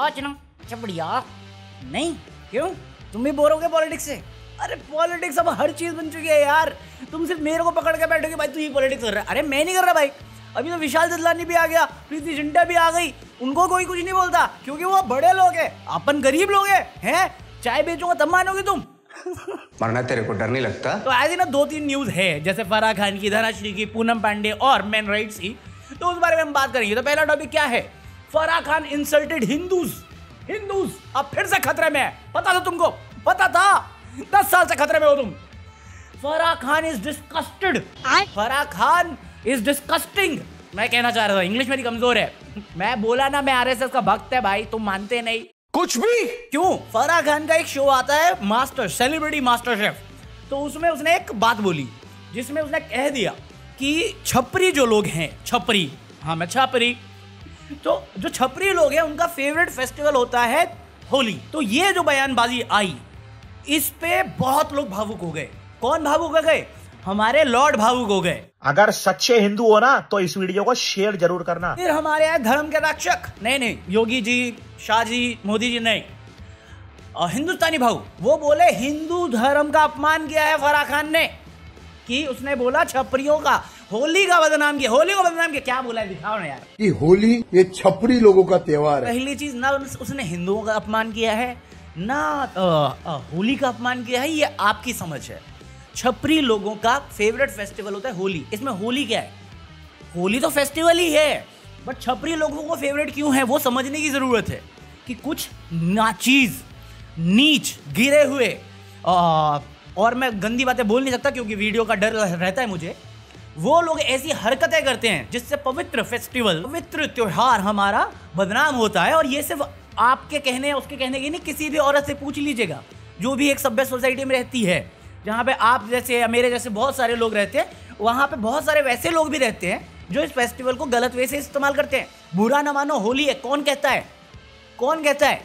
आज ना अच्छा बढ़िया नहीं क्यों तुम भी बोर हो गए पॉलिटिक्स से? अरे पॉलिटिक्स अब हर चीज बन चुकी है यार। तुम सिर्फ मेरे को पकड़ के बैठोगे भाई तू ही पॉलिटिक्स कर रहा है। अरे मैं नहीं कर रहा भाई। अभी तो विशाल ददलानी भी आ गया, प्रीति जिंटा भी आ गई, उनको कोई कुछ नहीं बोलता क्योंकि वो बड़े लोग हैं, अपन गरीब लोग हैं। चाय बेचूंगा तब मानोगे तुम? मरना तेरे को डर नहीं लगता? तो ऐसी ना 2-3 न्यूज है जैसे फराह खान की, धनाश्री की, पूनम पांडे और मैन राइट्स की, तो उस बारे में हम बात करेंगे। तो पहला टॉपिक क्या है? फराह खान इंसल्टेड हिंदूज। अब फिर से खतरे में है। पता था तुमको? पता था? 10 साल से खतरे में हो तुम। Farah Khan is disgusted. Farah Khan is disgusting. मैं कहना चाह रहा था, इंग्लिश मेरी कमजोर है। मैं बोला ना मैं आरएसएस का भक्त है भाई, तुम मानते नहीं कुछ भी। क्यों? फराह खान का एक शो आता है मास्टर सेलिब्रिटी मास्टर शेफ, तो उसमें उसने एक बात बोली जिसमें उसने कह दिया कि छपरी जो लोग हैं, छपरी, हाँ मैं छपरी, तो जो छपरी लोग हैं उनका फेवरेट फेस्टिवल होता है होली। तो ये जो बयानबाजी आई इस पे बहुत लोग भावुक हो गए। कौन भावुक हो गए? हमारे लॉर्ड भावुक हो गए। अगर सच्चे हिंदू हो ना तो इस वीडियो को शेयर जरूर करना। फिर हमारे यहाँ धर्म के रक्षक, नहीं योगी जी, शाह जी, मोदी जी नहीं, और हिंदुस्तानी भाव, वो बोले हिंदू धर्म का अपमान किया है फराह खान ने, कि उसने बोला छपरियों का होली का बदनाम किया। होली को बदनाम किया? क्या बोला है दिखाओ ना यार। कि होली ये छपरी लोगों का त्योहार है। पहली चीज ना उसने हिंदुओं का अपमान किया है ना होली का अपमान किया है, ये आपकी समझ है। छपरी लोगों का फेवरेट फेस्टिवल होता है होली। इसमें होली क्या है? होली तो फेस्टिवल ही है, बट छपरी लोगों को फेवरेट क्यों है वो समझने की जरूरत है। कि कुछ नाचीज, नीच, गिरे हुए, और मैं गंदी बातें बोल नहीं सकता क्योंकि वीडियो का डर रहता है मुझे, वो लोग ऐसी हरकतें करते हैं जिससे पवित्र फेस्टिवल, पवित्र त्योहार हमारा बदनाम होता है। और ये सिर्फ आपके कहने उसके कहने की नहीं, किसी भी औरत से पूछ लीजिएगा जो भी एक सभ्य सोसाइटी में रहती है, जहाँ पे आप जैसे या मेरे जैसे बहुत सारे लोग रहते हैं, वहाँ पे बहुत सारे वैसे लोग भी रहते हैं जो इस फेस्टिवल को गलत वे से इस्तेमाल करते हैं। बुरा ना मानो, होली है, कौन कहता है? कौन कहता है?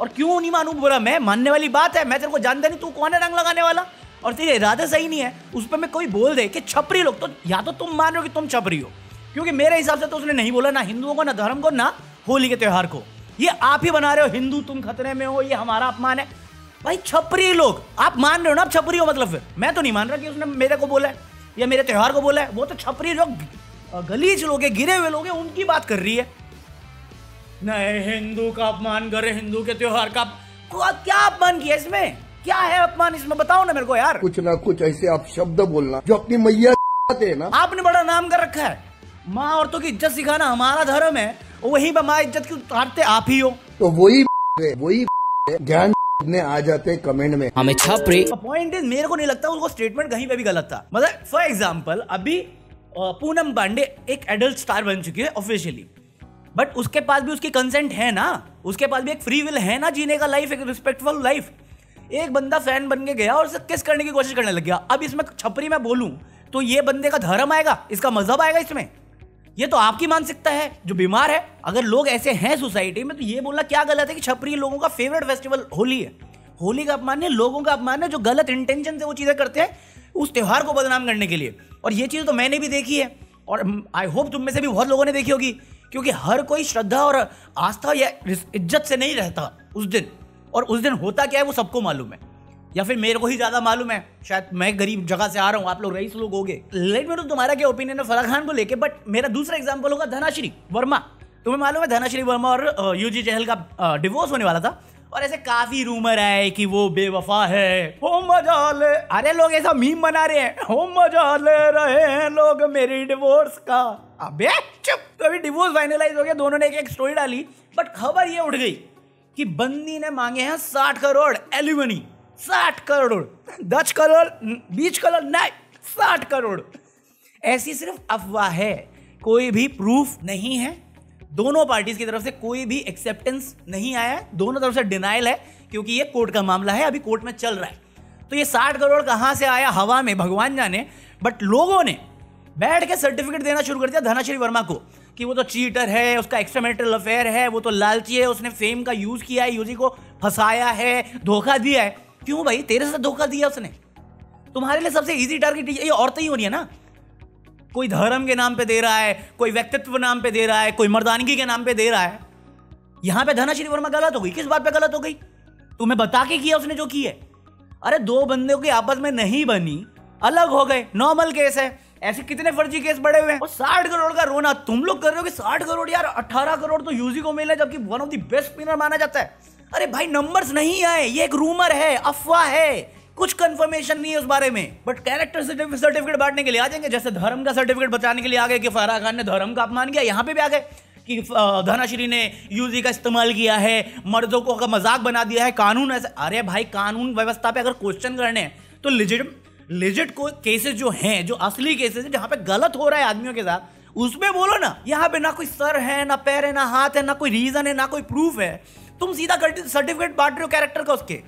और क्यों नहीं मानूं बुरा? मैं मानने वाली बात है, मैं तेरे को जानता नहीं, तू कौन है रंग लगाने वाला? और तेरे इरादे सही नहीं है, उस पर मैं कोई बोल दे कि छपरी लोग, तो या तो तुम मान रहे हो कि तुम छपरी हो, क्योंकि मेरे हिसाब से तो उसने नहीं बोला ना हिंदुओं को, ना धर्म को, ना होली के त्योहार को। ये आप ही बना रहे हो हिंदू तुम खतरे में हो, ये हमारा अपमान है। भाई छपरी लोग आप मान रहे हो ना, आप छपरी हो मतलब। फिर मैं तो नहीं मान रहा कि उसने मेरे को बोला है या मेरे त्योहार को बोला है। वो तो छपरी जो गलीच लोग हैं, गिरे हुए लोग हैं, उनकी बात कर रही है। नहीं हिंदू का अपमान कर रहे, हिंदू के त्योहार का। क्या अपमान किया इसमें? क्या है अपमान इसमें? बताओ ना मेरे को यार। कुछ ना कुछ ऐसे आप शब्द बोलना जो अपनी मैया है ना। आपने बड़ा नाम कर रखा है, माँ औरतों की इज्जत सिखाना हमारा धर्म है, वहीं पर माँ इज्जत की उतारते आप ही हो। तो वही ज्ञान ने आ जाते कमेंट में हमें छपरी। पॉइंट इज, मेरे को नहीं लगता उसको स्टेटमेंट कहीं पे भी गलत था। मतलब फॉर एग्जांपल अभी पूनम पांडे एक एडल्ट स्टार बन चुकी है ऑफिशियली, बट उसके पास भी उसकी कंसेंट है ना, उसके पास भी एक फ्री विल है ना जीने का लाइफ, एक रिस्पेक्टफुल लाइफ। एक बंदा फैन बन के गया और उसे किस करने की कोशिश करने लग गया। अब इसमें छपरी मैं बोलूं तो ये बंदे का धर्म आएगा, इसका मजहब आएगा इसमें? ये तो आपकी मानसिकता है जो बीमार है। अगर लोग ऐसे हैं सोसाइटी में तो ये बोलना क्या गलत है कि छपरी लोगों का फेवरेट फेस्टिवल होली है? होली का अपमान है, लोगों का अपमान है जो गलत इंटेंशन से वो चीजें करते हैं उस त्योहार को बदनाम करने के लिए। और ये चीज तो मैंने भी देखी है और आई होप तुम में से भी बहुत लोगों ने देखी होगी, क्योंकि हर कोई श्रद्धा और आस्था या इज्जत से नहीं रहता उस दिन। और उस दिन होता क्या है वो सबको मालूम है, या फिर मेरे को ही ज्यादा मालूम है, शायद मैं गरीब जगह से आ रहा हूँ, आप लोग रईस लोग होगे। लेट मी नो तुम्हारा क्या ओपिनियन है फराह खान को लेके। बट मेरा दूसरा एग्जांपल होगा धनाश्री वर्मा। तुम्हें मालूम है धनाश्री वर्मा और यूजी चहल का डिवोर्स होने वाला था, और ऐसे काफी रूमर आए कि वो बेवफा है, हो मजा ले। अरे लोग ऐसा मीम बना रहे हैं, हो मजा ले रहे हैं लोग मेरी डिवोर्स का। अबे चुप। तो अभी डिवोर्स फाइनलाइज हो गया, दोनों ने एक स्टोरी डाली, बट खबर ये उठ गई कि बंदी ने मांगे हैं 60 करोड़ एलिमनी। 60 करोड़, 10 करोड़, 20 करोड़ नहीं, 60 करोड़। ऐसी सिर्फ अफवाह है, कोई भी प्रूफ नहीं है। दोनों पार्टीज की तरफ से कोई भी एक्सेप्टेंस नहीं आया है, दोनों तरफ से डिनाइल है, क्योंकि ये कोर्ट का मामला है, अभी कोर्ट में चल रहा है। तो ये 60 करोड़ कहां से आया हवा में भगवान जाने, बट लोगों ने बैठ के सर्टिफिकेट देना शुरू कर दिया धनाश्री वर्मा को कि वो तो चीटर है, उसका एक्स्ट्रा मैरिटल अफेयर है, वो तो लालची है, उसने फेम का यूज किया है, यूजी को फंसाया है, धोखा दिया है। क्यों भाई? तेरे साथ धोखा दिया उसने। तुम्हारे लिए सबसे इजी टारगेट ये औरतें ही हो रही है ना। कोई धर्म के नाम पे दे रहा है, कोई व्यक्तित्व नाम पे दे रहा है, कोई मर्दानगी के नाम पे दे रहा है। यहां पे धनाश्री वर्मा गलत हो गई, किस बात पे गलत हो गई? तुम्हें बता के किया उसने जो की है। अरे दो बंदों की आपस में नहीं बनी, अलग हो गए, नॉर्मल केस है। ऐसे कितने फर्जी केस बड़े हुए हैं। और 60 करोड़ का रोना तुम लोग कर रहे हो कि 60 करोड़ यार, 18 करोड़ तो यूजी को मिले जबकि one of the best spinner माना जाता है। अरे भाई नंबर्स नहीं आए, ये एक रूमर है, अफवाह है, कुछ कंफर्मेशन नहीं है उस बारे में। बट कैरेक्टर सर्टिफिकेट बांटने के लिए आ जाएंगे, जैसे धर्म का सर्टिफिकेट बचाने के लिए आ गए कि फराह खान ने धर्म का अपमान किया, यहां पे भी आ गए कि धनाश्री ने यूजी का इस्तेमाल किया है, मर्दों को का मजाक बना दिया है, कानून ऐसे। अरे भाई कानून व्यवस्था पे अगर क्वेश्चन करने हैं तो लिजिट को केसेस जो हैं, जो असली केसेस हैं जहां पे गलत हो रहा है आदमियों के साथ, उसमें बोलो ना। यहां पे ना कोई सर है, ना पैर है, ना हाथ है, ना कोई रीजन है, ना कोई प्रूफ है, तुम सीधा सर्टिफिकेट बांट रहे हो कैरेक्टर का उसके।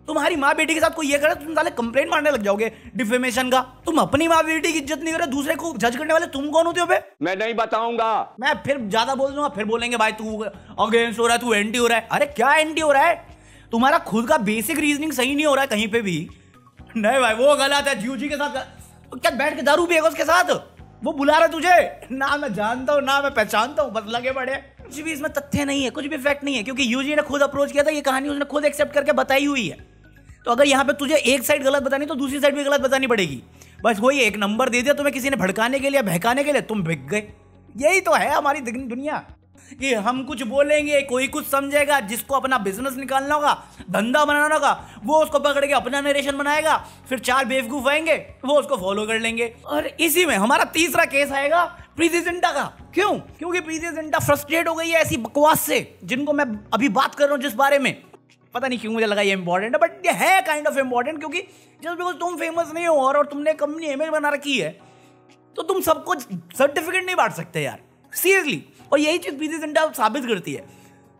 तुम्हारी माँ बेटी के साथ कोई ये करे तुम साले कंप्लेंट मारने लग जाओगे डिफेमेशन का। तुम अपनी माँ बेटी की इज्जत नहीं करे, दूसरे को जज करने वाले तुम कौन होते हो बे? मैं नहीं बताऊंगा। मैं फिर ज्यादा बोल दूंगा, फिर बोलेंगे भाई तू अगेंस्ट हो रहा है, तू एंटी हो रहा है। अरे क्या एंटी हो रहा है? तुम्हारा खुद का बेसिक रीजनिंग सही नहीं हो रहा है कहीं पे भी। नहीं भाई वो गलत है, यूजी के साथ तो क्या बैठ के दारू पिएगा उसके साथ? वो बुला रहा तुझे, ना मैं जानता हूँ ना मैं पहचानता हूँ, बस लगे पड़े। कुछ भी इसमें तथ्य नहीं है, कुछ भी फैक्ट नहीं है, क्योंकि यूजी ने खुद अप्रोच किया था, ये कहानी उसने खुद एक्सेप्ट करके बताई हुई है। तो अगर यहाँ पे तुझे एक साइड गलत बतानी तो दूसरी साइड भी गलत बतानी पड़ेगी। बस वही एक नंबर दे दिया तुम्हें किसी ने भड़काने के लिए, बहकाने के लिए, तुम बिक गए। यही तो है हमारी दुनिया कि हम कुछ बोलेंगे, कोई कुछ समझेगा, जिसको अपना बिजनेस निकालना होगा, धंधा बनाना होगा, वो उसको पकड़ के अपना नरेशन बनाएगा, फिर 4 बेवकूफ आएंगे वो उसको फॉलो कर लेंगे। और इसी में हमारा तीसरा केस आएगा प्रीति जिंटा का। क्यों? क्योंकि प्रीति जिंटा फ्रस्ट्रेट हो गई है ऐसी बकवास से जिनको मैं अभी बात कर रहा हूँ, जिस बारे में पता नहीं क्यों मुझे लगा ये इंपॉर्टेंट है, बट ये है काइंड ऑफ इंपॉर्टेंट। क्योंकि जस्ट बिकॉज तुम फेमस नहीं हो और तुमने कंपनी इमेज बना रखी है तो तुम सबको सर्टिफिकेट नहीं बांट सकते यार, सीरियसली। और यही चीज प्रीति जिंटा साबित करती है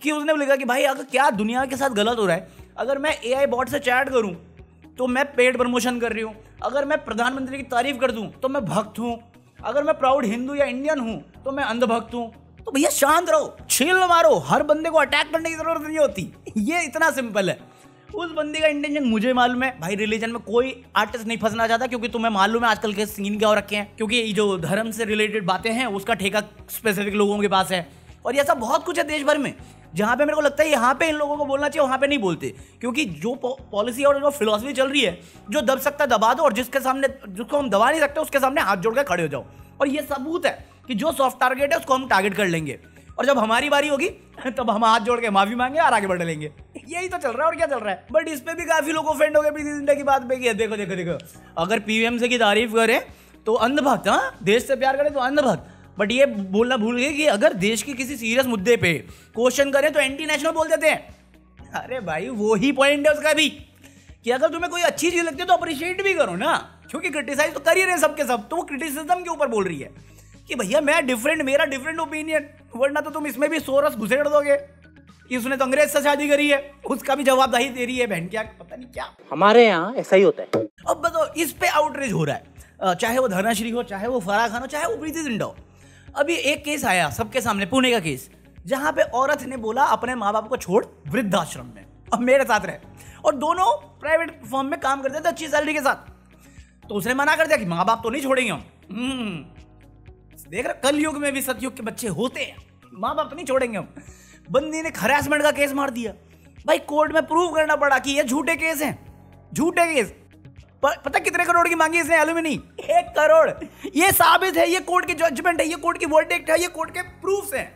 कि उसने लिखा कि भाई अगर क्या दुनिया के साथ गलत हो रहा है, अगर मैं AI बॉट से चैट करूं तो मैं पेड प्रमोशन कर रही हूं, अगर मैं प्रधानमंत्री की तारीफ कर दूं तो मैं भक्त हूं, अगर मैं प्राउड हिंदू या इंडियन हूं तो मैं अंधभक्त हूं। तो भैया शांत रहो, छील मारो, हर बंदे को अटैक करने की जरूरत नहीं होती, ये इतना सिंपल है। उस बंदे का इंटेंशन मुझे मालूम है भाई। रिलीजन में कोई आर्टिस्ट नहीं फंसना चाहता, क्योंकि तुम्हें मालूम है आजकल के सीन क्या हो रखे हैं, क्योंकि जो धर्म से रिलेटेड बातें हैं उसका ठेका स्पेसिफिक लोगों के पास है। और ऐसा बहुत कुछ है देश भर में जहां पे मेरे को लगता है यहाँ पे इन लोगों को बोलना चाहिए, वहां पे नहीं बोलते, क्योंकि जो पॉलिसी और जो फिलॉसफी चल रही है, जो दब सकता दबा दो, और जिसके सामने जिसको हम दबा नहीं सकते उसके सामने हाथ जोड़ कर खड़े हो जाओ। और ये सबूत है कि जो सॉफ्ट टारगेट है उसको हम टारगेट कर लेंगे, और जब हमारी बारी होगी तब हम हाथ जोड़ के माफी मांगे और आगे बढ़ लेंगे। यही तो चल रहा है, और क्या चल रहा है। बट इस पे भी काफी लोग ऑफेंड हो गए प्रीति जिंटा की बात पे कि देखो देखो देखो, अगर PMC की तारीफ करें तो अंधभक्त, हाँ देश से प्यार करें तो अंधभक्त, बट ये बोलना भूल गए कि अगर देश के किसी सीरियस मुद्दे पे क्वेश्चन करें तो एंटी नेशनल बोल देते हैं। अरे भाई वो ही पॉइंट है उसका भी कि अगर तुम्हें कोई अच्छी चीज लगती है तो अप्रिशिएट भी करो ना, क्योंकि क्रिटिसाइज तो कर ही रहे सबके सब, तो वो क्रिटिसिज्म के ऊपर बोल रही है कि भैया मैं डिफरेंट, मेरा डिफरेंट ओपिनियन, वरना तो तुम इसमें भी सोरस घुसेड़ दोगे कि उसने तो अंग्रेज से शादी करी है, उसका भी जवाबदेही दे रही है बहन, क्या पता नहीं क्या। हमारे यहाँ ऐसा ही होता है। अब बताओ इस पे आउटरीच हो रहा है, चाहे वो धनाश्री हो, चाहे वो फराह खान हो, चाहे वो प्रीति जिंटा हो। अभी एक केस आया सबके सामने, पुणे का केस, जहां पे औरत ने बोला अपने माँ बाप को छोड़ वृद्धाश्रम में अब मेरे साथ रहे, और दोनों प्राइवेट फर्म में काम करते थे अच्छी सैलरी के साथ। तो उसने मना कर दिया कि माँ बाप तो नहीं छोड़ेंगे हम। देख रहे कलयुग में भी सतयुग के बच्चे होते हैं, माँ बाप नहीं छोड़ेंगे हम। बंदी ने हरासमेंट का केस मार दिया भाई, कोर्ट में प्रूव करना पड़ा कि ये झूठे केस हैं, झूठे केस। पता कितने करोड़ की मांगी इसने एलुमिनी? 1 करोड़। ये साबित है, ये कोर्ट की जजमेंट है, ये कोर्ट की वर्डिक्ट है, ये कोर्ट के प्रूफ्स हैं।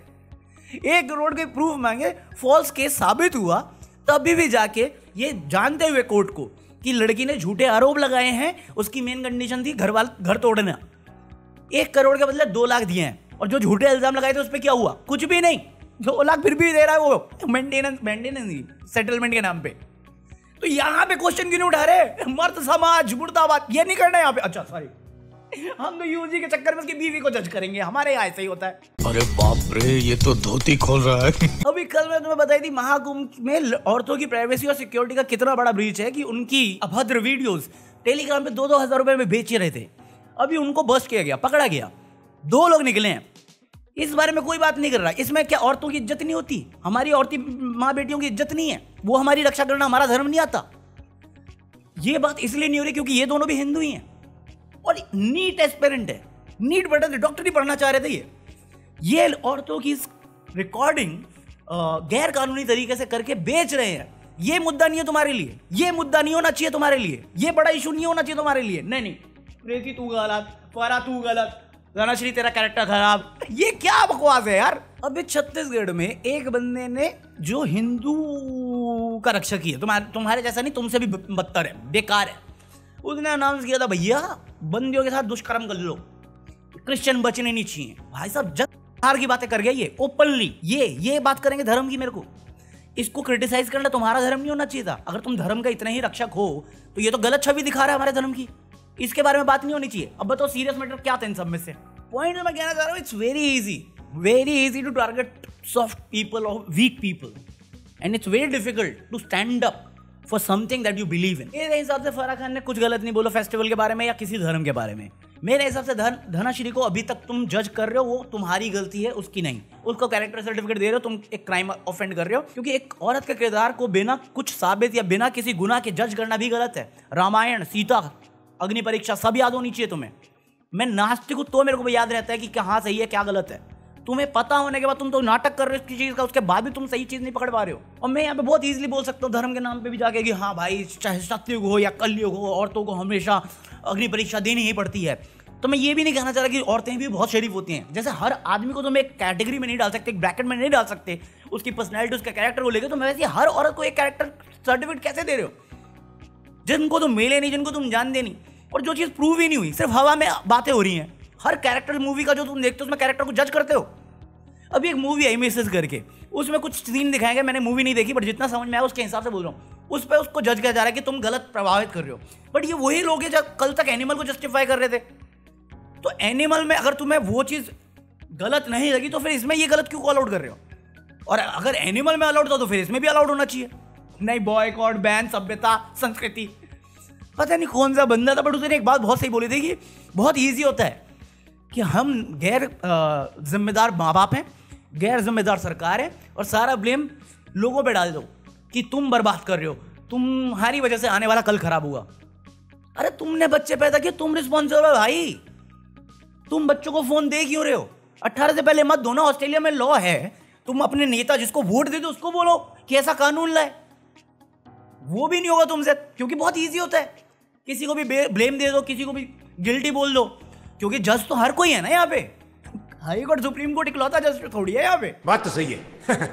1 करोड़ के प्रूफ मांगे, फॉल्स केस साबित हुआ, तभी भी जाके ये जानते हुए कोर्ट को कि लड़की ने झूठे आरोप लगाए हैं, उसकी मेन कंडीशन थी घर तोड़ना। 1 करोड़ के बदले 2 लाख दिए हैं, और जो झूठे इल्जाम लगाए थे उस पर क्या हुआ? कुछ भी नहीं। 2 लाख फिर भी दे रहा है वो मेंटेनेंस सेटलमेंट के नाम पे। तो यहां पे क्वेश्चन क्यों नहीं उठा रहे? मर्द समाज मुर्दाबाद, ये नहीं करना यहाँ पे। अच्छा सॉरी, हम तो यूजी के चक्कर में उसकी बीवी को जज करेंगे, हमारे यहाँ ऐसा ही होता है। अरे बाप रे, ये तो धोती खोल रहा है। अभी कल मैं तुम्हें बताई थी महाकुंभ में औरतों की प्राइवेसी और सिक्योरिटी का कितना बड़ा ब्रीच है कि उनकी अभद्र वीडियोस टेलीग्राम पे 2-2 हजार रुपए में बेच रहे थे। अभी उनको बस्ट किया गया, पकड़ा गया, 2 लोग निकले हैं। इस बारे में कोई बात नहीं कर रहा। इसमें क्या औरतों की इज्जत नहीं होती? हमारी औरती माँ बेटियों की इज्जत नहीं है? वो हमारी रक्षा करना हमारा धर्म नहीं आता? ये बात इसलिए नहीं हो रही क्योंकि ये दोनों भी हिंदू ही हैं और नीट एस्पिरेंट है, नीट पढ़ रहे थे, डॉक्टरी पढ़ना चाह रहे थे। ये औरतों की रिकॉर्डिंग गैर कानूनी तरीके से करके बेच रहे हैं, ये मुद्दा नहीं है तुम्हारे लिए, ये मुद्दा नहीं होना चाहिए तुम्हारे लिए, ये बड़ा इशू नहीं होना चाहिए तुम्हारे लिए। नहीं, प्रीति तू गलत, फरा तू गलत, धनाश्री तेरा कैरेक्टर खराब, ये क्या बकवास है यार। अबे छत्तीसगढ़ में एक बंदे ने जो हिंदू का रक्षा की है, तुम्हारे जैसा नहीं, तुमसे भी बदतर है, बेकार है, उसने अनाउंस किया था भैया बंदियों के साथ दुष्कर्म कर लो, क्रिश्चियन बचने नहीं चाहिए। भाई साहब जग हार की बातें कर गया ये ओपनली, ये बात करेंगे धर्म की। मेरे को इसको क्रिटिसाइज करना तुम्हारा धर्म नहीं होना चाहिए था। अगर तुम धर्म का इतना ही रक्षक हो तो ये तो गलत छवि दिखा रहा है हमारे धर्म की, इसके बारे में बात नहीं होनी चाहिए। अब बताओ सीरियस मैटर क्या था इन सब में से। पॉइंट मैं कहना चाह रहा हूँ, it's very easy to target soft people और weak people and it's very difficult to stand up for something that you believe in. मेरे हिसाब से फराह खान ने कुछ गलत नहीं बोला फेस्टिवल के बारे में या किसी धर्म के बारे में। मेरे हिसाब से धनाश्री को अभी तक तुम जज कर रहे हो, वो तुम्हारी गलती है, उसकी नहीं। उसको कैरेक्टर सर्टिफिकेट दे रहे हो, तुम एक क्राइम ऑफेंड कर रहे हो, क्योंकि एक औरत के किरदार को बिना कुछ साबित या बिना किसी गुनाह के जज करना भी गलत है। रामायण, सीता, अग्नि परीक्षा सब याद होनी चाहिए तुम्हें। मैं नास्तिक हूं तो मेरे को याद रहता है कि कहाँ सही है क्या गलत है। तुम्हें पता होने के बाद तुम तो नाटक कर रहे हो किसी चीज का, उसके बाद भी तुम सही चीज नहीं पकड़ पा रहे हो। और मैं यहाँ पे बहुत इजीली बोल सकता हूँ धर्म के नाम पे भी जाके कि हाँ भाई चाहे सत्ययुग हो या कलयुग हो, औरतों को हमेशा अग्नि परीक्षा देनी ही पड़ती है। तो मैं ये भी नहीं कहना चाह रहा कि औरतें भी बहुत शरीफ होती हैं। जैसे हर आदमी को तुम एक कैटेगरी में नहीं डाल सकते, एक ब्रैकेट में नहीं डाल सकते उसकी पर्सनैलिटी, उसके कैरेक्टर को लेकर। तो मैं वैसे हर औरत को एक कैरेक्टर सर्टिफिकेट कैसे दे रहे हो, जिनको तुम मिले नहीं, जिनको तुम जानते नहीं, और जो चीज़ प्रूव ही नहीं हुई, सिर्फ हवा में बातें हो रही हैं। हर कैरेक्टर मूवी का जो तुम देखते हो उसमें कैरेक्टर को जज करते हो। अभी एक मूवी आई मिसेस करके, उसमें कुछ सीन दिखाएंगे, मैंने मूवी नहीं देखी बट जितना समझ में आया उसके हिसाब से बोल रहा हूँ। उस पर उसको जज किया जा रहा है कि तुम गलत प्रभावित कर रहे हो। बट ये वही लोग हैं जो कल तक एनिमल को जस्टिफाई कर रहे थे। तो एनिमल में अगर तुम्हें वो चीज़ गलत नहीं लगी तो फिर इसमें ये गलत क्यों कॉल आउट कर रहे हो? और अगर एनिमल में अलाउड था तो फिर इसमें भी अलाउड होना चाहिए। नहीं, बॉयकॉट, बैन, सभ्यता, संस्कृति, पता नहीं कौन सा बंदा था बट उसने एक बात बहुत सही बोली थी कि बहुत ईजी होता है कि हम गैर जिम्मेदार माँ बाप हैं, गैर जिम्मेदार सरकार है, और सारा ब्लेम लोगों पे डाल दो कि तुम बर्बाद कर रहे हो, तुम्हारी वजह से आने वाला कल खराब हुआ। अरे तुमने बच्चे पैदा किए, तुम रिस्पॉन्सिबल हो भाई। तुम बच्चों को फोन दे क्यों रहे हो? 18 से पहले मत दो ना, ऑस्ट्रेलिया में लॉ है। तुम अपने नेता जिसको वोट दे दो उसको बोलो कि ऐसा कानून लाए, वो भी नहीं होगा तुमसे, क्योंकि बहुत ईजी होता है। किसी को भी ब्लेम दे दो, किसी को भी गिल्टी बोल दो, क्योंकि जज तो हर कोई है ना यहाँ पे। हाई कोर्ट, सुप्रीम कोर्ट इकलौता जज थोड़ी है यहाँ पे। बात तो सही है।